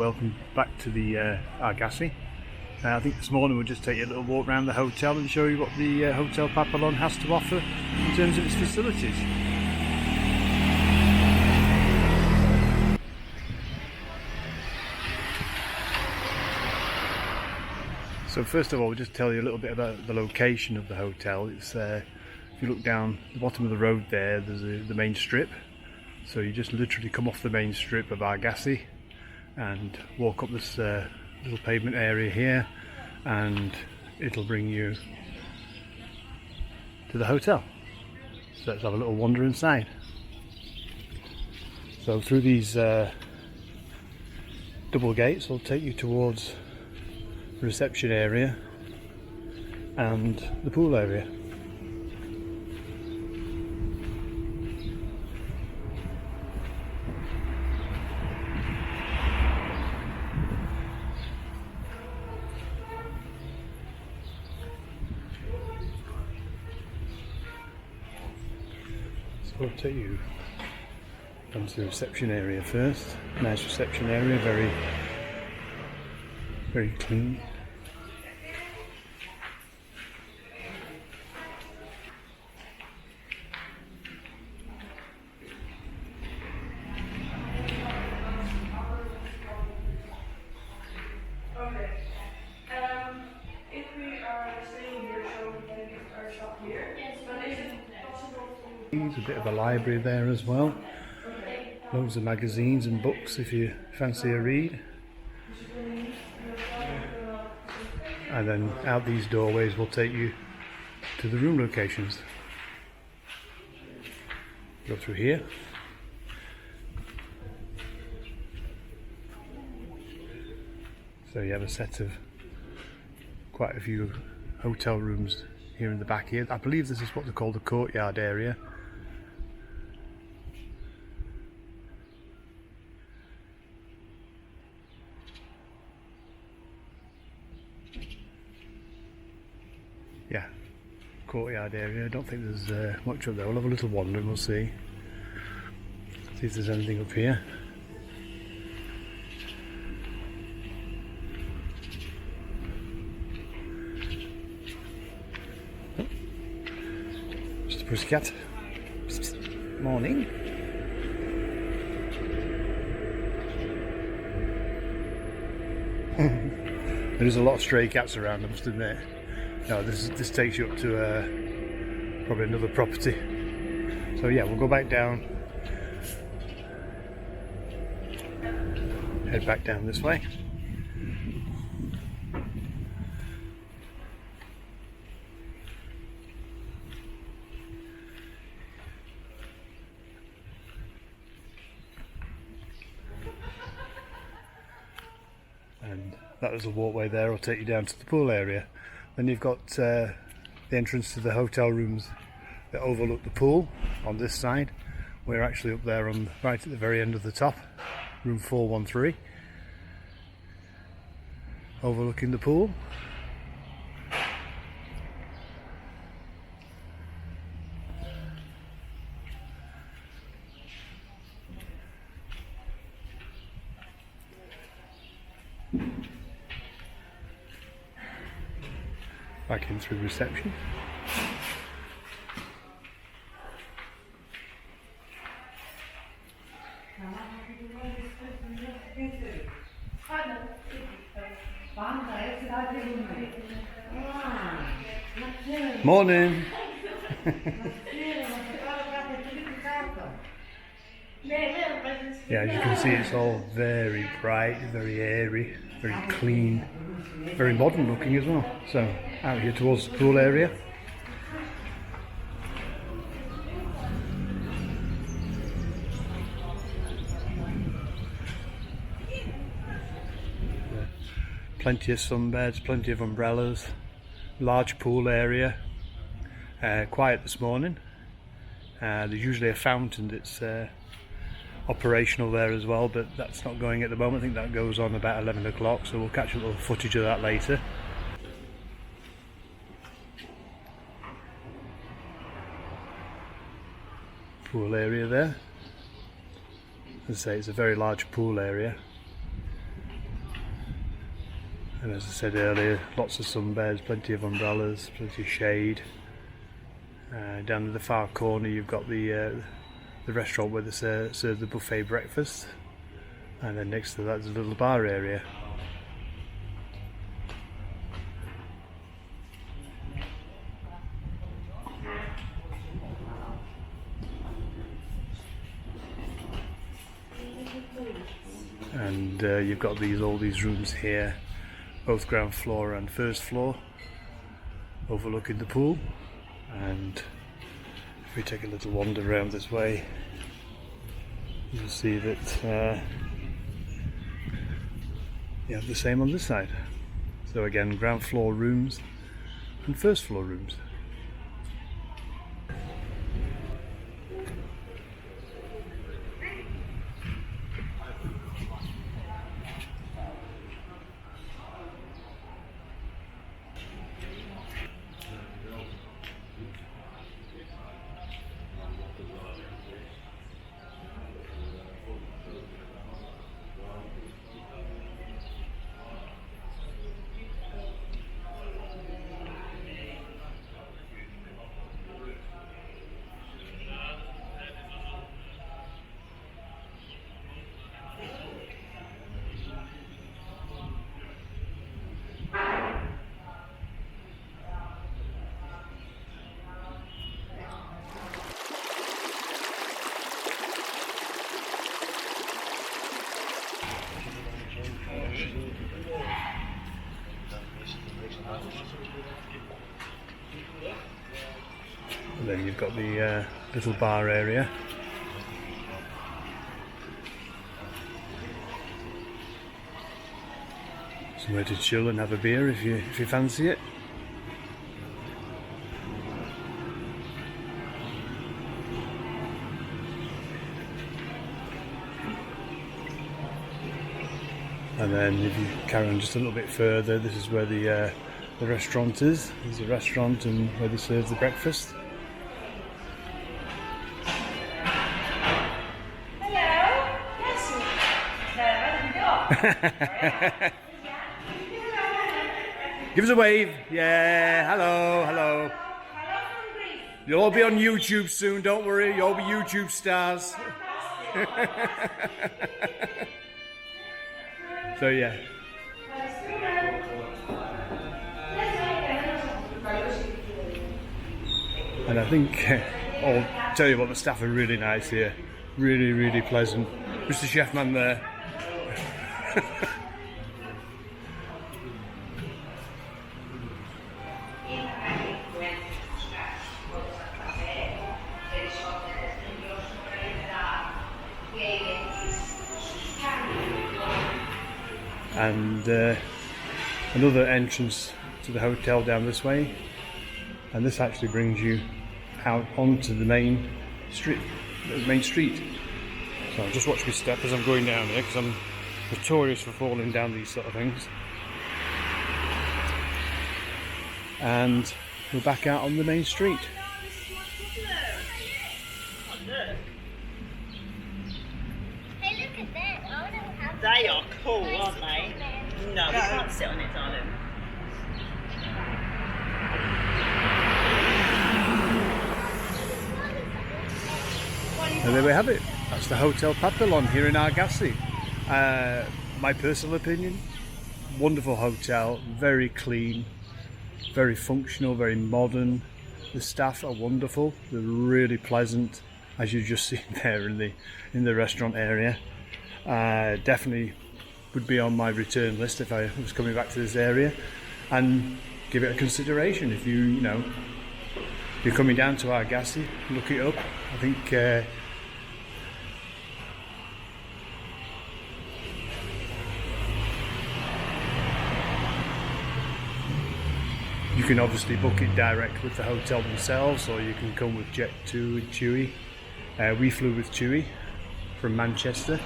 welcome back to the Argassi. I think this morning we'll just take a little walk around the hotel and show you what the Hotel Papillon has to offer in terms of its facilities. So first of all, we'll just tell you a little bit about the location of the hotel. It's if you look down the bottom of the road there, there's the main strip. So you just literally come off the main strip of Argassi and walk up this little pavement area here, and it'll bring you to the hotel. So let's have a little wander inside. So through these double gates will take you towards the reception area and the pool area. So I'll take you onto the reception area first. Nice reception area, very clean. If we are staying here, so we can get our shop here. Yes, but is it possible to... There's a bit of a library there as well. Loads of magazines and books if you fancy a read. And then out these doorways will take you to the room locations. Go through here. So you have a set of quite a few hotel rooms here in the back here. I believe this is what they call the courtyard area. Yeah, courtyard area. I don't think there's much up there. We'll have a little wander and we'll see if there's anything up here. Just a pussycat. Morning. There is a lot of stray cats around, I must admit. No, this takes you up to probably another property. So yeah, we'll go back down. Head back down this way. And that was a walkway there. I'll take you down to the pool area. Then you've got the entrance to the hotel rooms that overlook the pool on this side. We're actually up there on right at the very end of the top, room 413, overlooking the pool. Back in through reception. Morning. Yeah, as you can see, it's all very bright, very airy, very clean, very modern looking as well. So out here towards the pool area. Plenty of sunbeds, plenty of umbrellas, large pool area. Quiet this morning. There's usually a fountain that's operational there as well, but that's not going at the moment. I think that goes on about 11 o'clock, so we'll catch a little footage of that later. Pool area there. As I say, it's a very large pool area. And as I said earlier, lots of sunbeds, plenty of umbrellas, plenty of shade. Down in the far corner you've got the restaurant where they serve the buffet breakfast, and then next to that is a little bar area. And you've got all these rooms here, both ground floor and first floor, overlooking the pool. And if we take a little wander around this way, you'll see that you have the same on this side. So again, ground floor rooms and first floor rooms. And then you've got the little bar area. Somewhere to chill and have a beer if you fancy it. And then if you carry on just a little bit further, this is where the restaurant is. There's a restaurant and where they serve the breakfast. Give us a wave. Yeah, hello, hello. You'll all be on YouTube soon, don't worry. You'll all be YouTube stars. So yeah. And I think, I'll tell you what, the staff are really nice here. Really, really pleasant. Mr. Chefman there. And another entrance to the hotel down this way, and this actually brings you out onto the main street. So I'll just watch my step as I'm going down here, because I'm notorious for falling down these sort of things. And we're back out on the main street. Hey, look at that. I want to have They are cool, aren't they? No, we can't sit on it, darling. And there we have it. That's the Hotel Papillon here in Argassi. My personal opinion, wonderful hotel, very clean, very functional, very modern. The staff are wonderful. They're really pleasant, as you've just seen there in the restaurant area. Definitely would be on my return list if I was coming back to this area, and give it a consideration. If you're coming down to Argassi, look it up. I think you can obviously book it direct with the hotel themselves, or you can come with Jet2 and TUI. We flew with TUI from Manchester.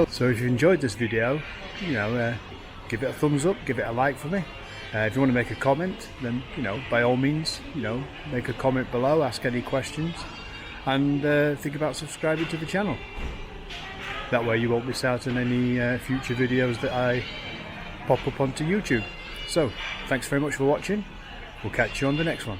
So if you enjoyed this video, give it a thumbs up, give it a like for me. If you want to make a comment, then by all means, make a comment below, ask any questions. and think about subscribing to the channel. That way you won't miss out on any future videos that I pop up onto YouTube. So, thanks very much for watching. We'll catch you on the next one.